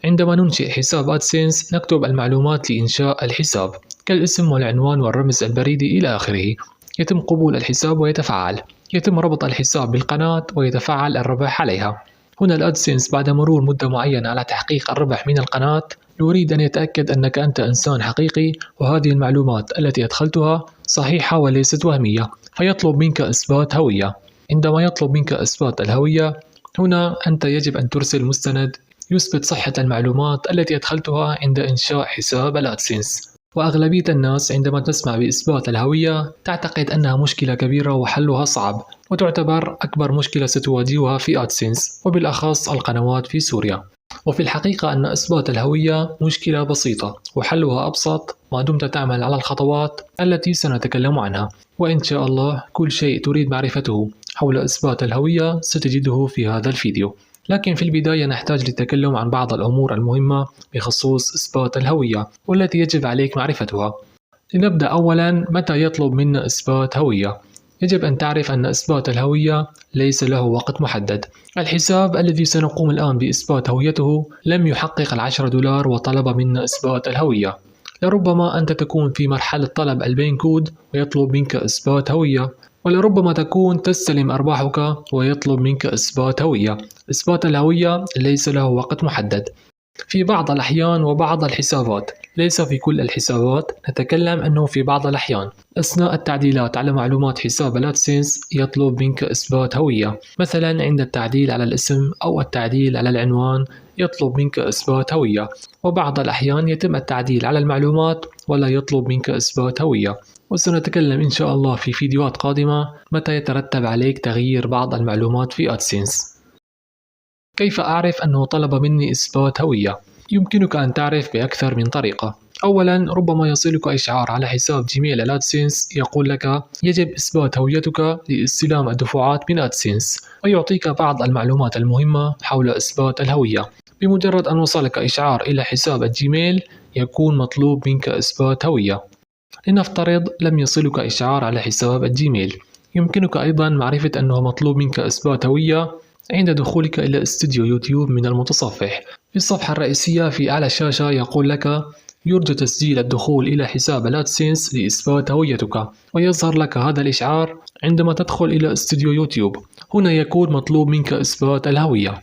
عندما ننشئ حساب أدسنس نكتب المعلومات لإنشاء الحساب كالاسم والعنوان والرمز البريدي إلى آخره. يتم قبول الحساب ويتفعل. يتم ربط الحساب بالقناة ويتفعل الربح عليها. هنا الأدسنس بعد مرور مدة معينة على تحقيق الربح من القناة يريد أن يتأكد أنك أنت إنسان حقيقي وهذه المعلومات التي أدخلتها صحيحة وليست وهمية، فيطلب منك إثبات هوية. عندما يطلب منك إثبات الهوية هنا أنت يجب أن ترسل مستند يثبت صحة المعلومات التي أدخلتها عند إنشاء حساب الأدسنس. وأغلبية الناس عندما تسمع بإثبات الهوية تعتقد أنها مشكلة كبيرة وحلها صعب، وتعتبر أكبر مشكلة ستواجهها في أدسنس وبالأخص القنوات في سوريا. وفي الحقيقة أن إثبات الهوية مشكلة بسيطة وحلها أبسط ما دمت تعمل على الخطوات التي سنتكلم عنها. وإن شاء الله كل شيء تريد معرفته حول إثبات الهوية ستجده في هذا الفيديو. لكن في البداية نحتاج للتكلم عن بعض الأمور المهمة بخصوص إثبات الهوية والتي يجب عليك معرفتها. لنبدأ أولاً، متى يطلب منا إثبات هوية؟ يجب أن تعرف أن إثبات الهوية ليس له وقت محدد. الحساب الذي سنقوم الآن بإثبات هويته لم يحقق $10 وطلب منا إثبات الهوية. لربما أنت تكون في مرحلة طلب البين كود ويطلب منك إثبات هوية، ولربما تكون تستلم أرباحك ويطلب منك إثبات هوية. إثبات الهوية ليس له وقت محدد. في بعض الأحيان وبعض الحسابات، ليس في كل الحسابات، نتكلم أنه في بعض الأحيان أثناء التعديلات على معلومات حساب الأدسنس يطلب منك إثبات هوية. مثلا عند التعديل على الاسم أو التعديل على العنوان يطلب منك إثبات هوية. وبعض الأحيان يتم التعديل على المعلومات ولا يطلب منك إثبات هوية. وسنتكلم إن شاء الله في فيديوهات قادمة متى يترتب عليك تغيير بعض المعلومات في أدسنس. كيف أعرف أنه طلب مني إثبات هوية؟ يمكنك أن تعرف بأكثر من طريقة. أولاً، ربما يصلك إشعار على حساب جيميل الأدسنس يقول لك يجب إثبات هويتك لاستلام الدفعات من أدسنس، ويعطيك بعض المعلومات المهمة حول إثبات الهوية. بمجرد أن وصلك إشعار إلى حساب الجيميل يكون مطلوب منك إثبات هوية. لنفترض لم يصلك إشعار على حساب الجيميل، يمكنك أيضاً معرفة أنه مطلوب منك إثبات هوية عند دخولك إلى استوديو يوتيوب من المتصفح. في الصفحة الرئيسية في أعلى الشاشة يقول لك يرجى تسجيل الدخول إلى حساب الأدسنس لإثبات هويتك، ويظهر لك هذا الإشعار عندما تدخل إلى استوديو يوتيوب. هنا يكون مطلوب منك إثبات الهوية.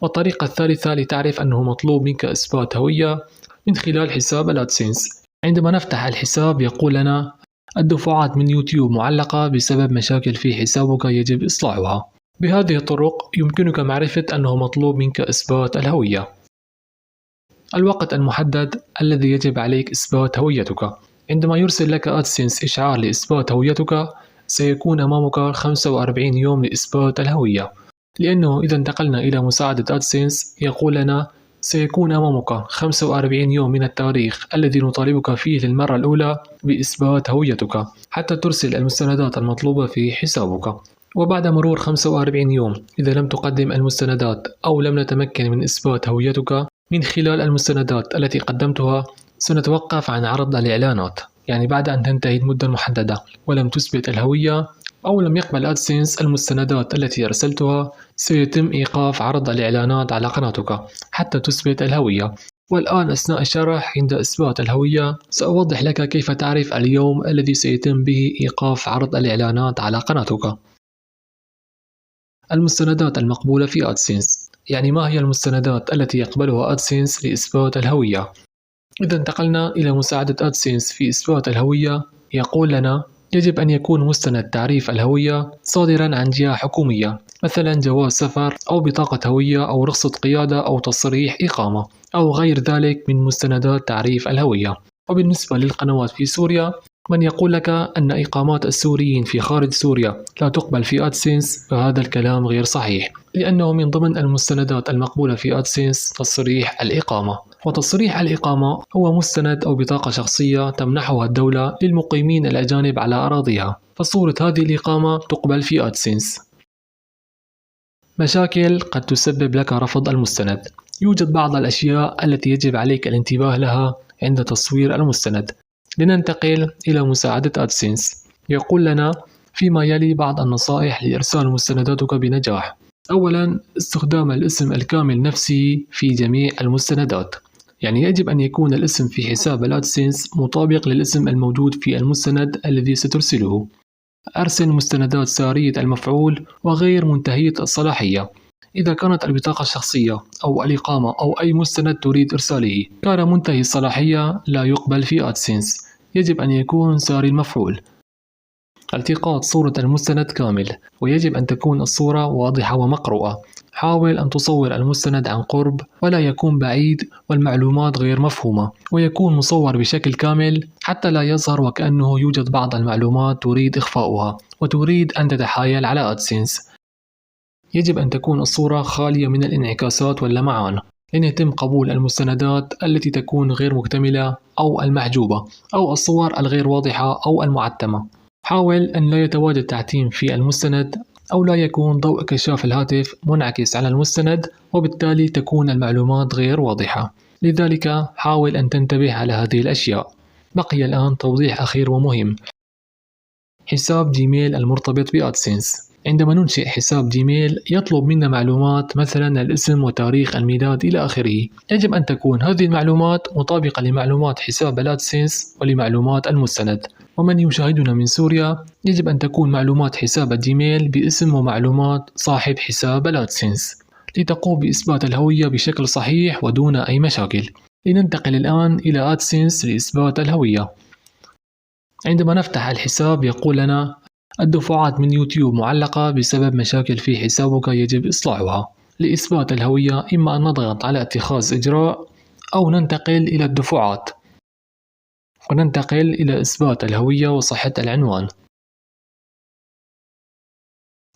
والطريقة الثالثة لتعرف أنه مطلوب منك إثبات هوية من خلال حساب الأدسنس. عندما نفتح الحساب يقول لنا الدفعات من يوتيوب معلقة بسبب مشاكل في حسابك يجب إصلاحها. بهذه الطرق يمكنك معرفة أنه مطلوب منك إثبات الهوية. الوقت المحدد الذي يجب عليك إثبات هويتك. عندما يرسل لك أدسنس إشعار لإثبات هويتك سيكون أمامك 45 يوم لإثبات الهوية، لأنه إذا انتقلنا إلى مساعدة أدسنس يقول لنا سيكون أمامك 45 يوم من التاريخ الذي نطالبك فيه للمرة الأولى بإثبات هويتك حتى ترسل المستندات المطلوبة في حسابك. وبعد مرور 45 يوم إذا لم تقدم المستندات أو لم نتمكن من إثبات هويتك من خلال المستندات التي قدمتها سنتوقف عن عرض الإعلانات. يعني بعد أن تنتهي المدة المحددة ولم تثبت الهوية أو لم يقبل أدسنس المستندات التي أرسلتها سيتم إيقاف عرض الإعلانات على قناتك حتى تثبت الهوية. والآن أثناء الشرح عند إثبات الهوية سأوضح لك كيف تعرف اليوم الذي سيتم به إيقاف عرض الإعلانات على قناتك. المستندات المقبولة في أدسنس. يعني ما هي المستندات التي يقبلها أدسنس لإثبات الهوية؟ إذا انتقلنا إلى مساعدة أدسنس في إثبات الهوية يقول لنا يجب أن يكون مستند تعريف الهوية صادرا عن جهة حكومية، مثلا جواز سفر أو بطاقة هوية أو رخصة قيادة أو تصريح إقامة أو غير ذلك من مستندات تعريف الهوية. وبالنسبة للقنوات في سوريا من يقول لك أن إقامات السوريين في خارج سوريا لا تقبل في أدسنس فهذا الكلام غير صحيح، لأنه من ضمن المستندات المقبولة في أدسنس تصريح الإقامة. وتصريح الإقامة هو مستند أو بطاقة شخصية تمنحها الدولة للمقيمين الأجانب على أراضيها، فصورة هذه الإقامة تقبل في أدسنس. مشاكل قد تسبب لك رفض المستند. يوجد بعض الأشياء التي يجب عليك الانتباه لها عند تصوير المستند. لننتقل إلى مساعدة أدسنس. يقول لنا فيما يلي بعض النصائح لإرسال مستنداتك بنجاح. أولا، استخدام الاسم الكامل نفسه في جميع المستندات. يعني يجب أن يكون الاسم في حساب الأدسنس مطابق للاسم الموجود في المستند الذي سترسله. أرسل مستندات سارية المفعول وغير منتهية الصلاحية. إذا كانت البطاقة الشخصية أو الإقامة أو أي مستند تريد إرساله كان منتهي الصلاحية لا يقبل في أدسنس. يجب أن يكون ساري المفعول. التقاط صورة المستند كامل، ويجب أن تكون الصورة واضحة ومقروءة. حاول أن تصور المستند عن قرب ولا يكون بعيد والمعلومات غير مفهومة، ويكون مصور بشكل كامل حتى لا يظهر وكأنه يوجد بعض المعلومات تريد إخفاؤها وتريد أن تتحايل على أدسنس. يجب أن تكون الصورة خالية من الانعكاسات واللمعان، لن يتم قبول المستندات التي تكون غير مكتملة أو المحجوبة أو الصور الغير واضحة أو المعتمة. حاول أن لا يتواجد تعتيم في المستند أو لا يكون ضوء كشاف الهاتف منعكس على المستند، وبالتالي تكون المعلومات غير واضحة. لذلك حاول أن تنتبه على هذه الأشياء. بقي الآن توضيح أخير ومهم: حساب جيميل المرتبط بأدسنس. عندما ننشئ حساب جيميل يطلب منا معلومات مثلا الاسم وتاريخ الميلاد إلى آخره. يجب أن تكون هذه المعلومات مطابقة لمعلومات حساب الأدسنس ولمعلومات المستند. ومن يشاهدنا من سوريا يجب أن تكون معلومات حساب الجيميل باسم ومعلومات صاحب حساب الأدسنس لتقوم بإثبات الهوية بشكل صحيح ودون أي مشاكل. لننتقل الآن إلى أدسنس لإثبات الهوية. عندما نفتح الحساب يقول لنا الدفعات من يوتيوب معلقة بسبب مشاكل في حسابك يجب إصلاحها. لإثبات الهوية إما أن نضغط على اتخاذ إجراء أو ننتقل إلى الدفعات وننتقل إلى إثبات الهوية وصحة العنوان.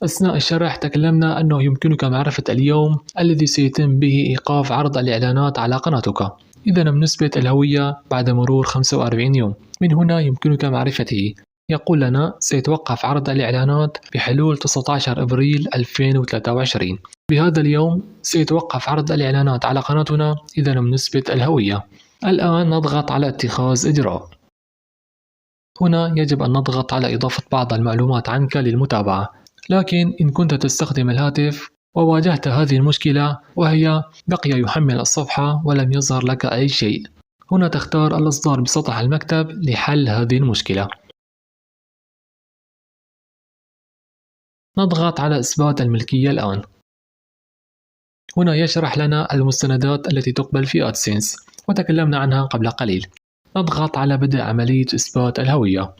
أثناء الشرح تكلمنا أنه يمكنك معرفة اليوم الذي سيتم به إيقاف عرض الإعلانات على قناتك. إذا نثبت الهوية بعد مرور 45 يوم. من هنا يمكنك معرفته. يقول لنا سيتوقف عرض الإعلانات بحلول 19 أبريل 2023. بهذا اليوم سيتوقف عرض الإعلانات على قناتنا إذا لم نثبت الهوية. الآن نضغط على اتخاذ إجراء. هنا يجب أن نضغط على إضافة بعض المعلومات عنك للمتابعة. لكن إن كنت تستخدم الهاتف وواجهت هذه المشكلة وهي بقي يحمل الصفحة ولم يظهر لك أي شيء، هنا تختار الإصدار بسطح المكتب لحل هذه المشكلة. نضغط على إثبات الملكية الآن. هنا يشرح لنا المستندات التي تقبل في أدسنس وتكلمنا عنها قبل قليل. نضغط على بدء عملية إثبات الهوية.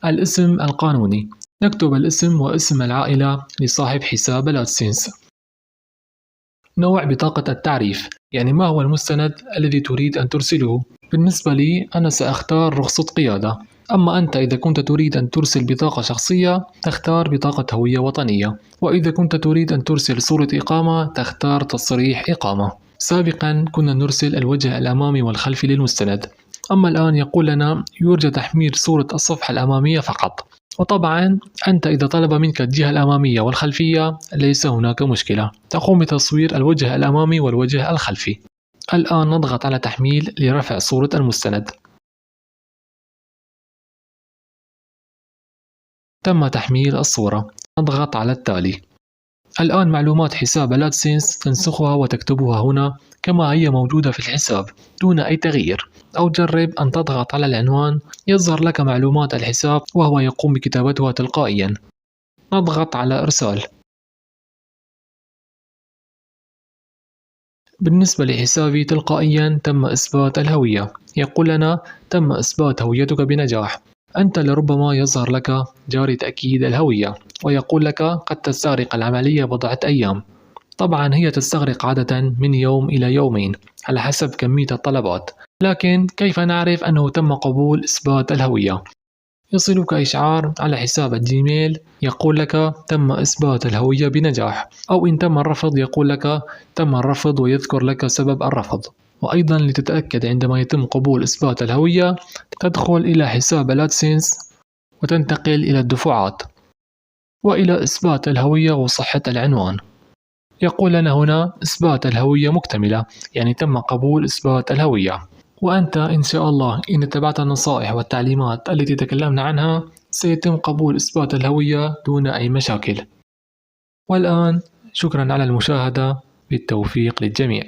الاسم القانوني. نكتب الاسم واسم العائلة لصاحب حساب الأدسنس. نوع بطاقة التعريف، يعني ما هو المستند الذي تريد أن ترسله. بالنسبة لي أنا سأختار رخصة قيادة. أما أنت إذا كنت تريد أن ترسل بطاقة شخصية تختار بطاقة هوية وطنية، وإذا كنت تريد أن ترسل صورة إقامة تختار تصريح إقامة. سابقا كنا نرسل الوجه الأمامي والخلفي للمستند، أما الآن يقول لنا يرجى تحميل صورة الصفحة الأمامية فقط. وطبعا أنت إذا طلب منك الجهة الأمامية والخلفية ليس هناك مشكلة، تقوم بتصوير الوجه الأمامي والوجه الخلفي. الآن نضغط على تحميل لرفع صورة المستند. تم تحميل الصورة. نضغط على التالي. الآن معلومات حساب الأدسنس تنسخها وتكتبها هنا كما هي موجودة في الحساب دون أي تغيير، أو جرب أن تضغط على العنوان يظهر لك معلومات الحساب وهو يقوم بكتابتها تلقائيا. نضغط على إرسال. بالنسبة لحسابي تلقائيا تم إثبات الهوية. يقول لنا تم إثبات هويتك بنجاح. أنت لربما يظهر لك جاري تأكيد الهوية ويقول لك قد تستغرق العملية بضعة أيام. طبعا هي تستغرق عادة من يوم إلى يومين على حسب كمية الطلبات، لكن كيف نعرف أنه تم قبول إثبات الهوية؟ يصلك إشعار على حساب الجيميل يقول لك تم إثبات الهوية بنجاح، أو إن تم الرفض يقول لك تم الرفض ويذكر لك سبب الرفض. وأيضا لتتأكد عندما يتم قبول إثبات الهوية تدخل إلى حساب الأدسنس وتنتقل إلى الدفعات وإلى إثبات الهوية وصحة العنوان. يقول لنا هنا إثبات الهوية مكتملة، يعني تم قبول إثبات الهوية. وأنت إن شاء الله إن اتبعت النصائح والتعليمات التي تكلمنا عنها سيتم قبول إثبات الهوية دون أي مشاكل. والآن شكرا على المشاهدة، بالتوفيق للجميع.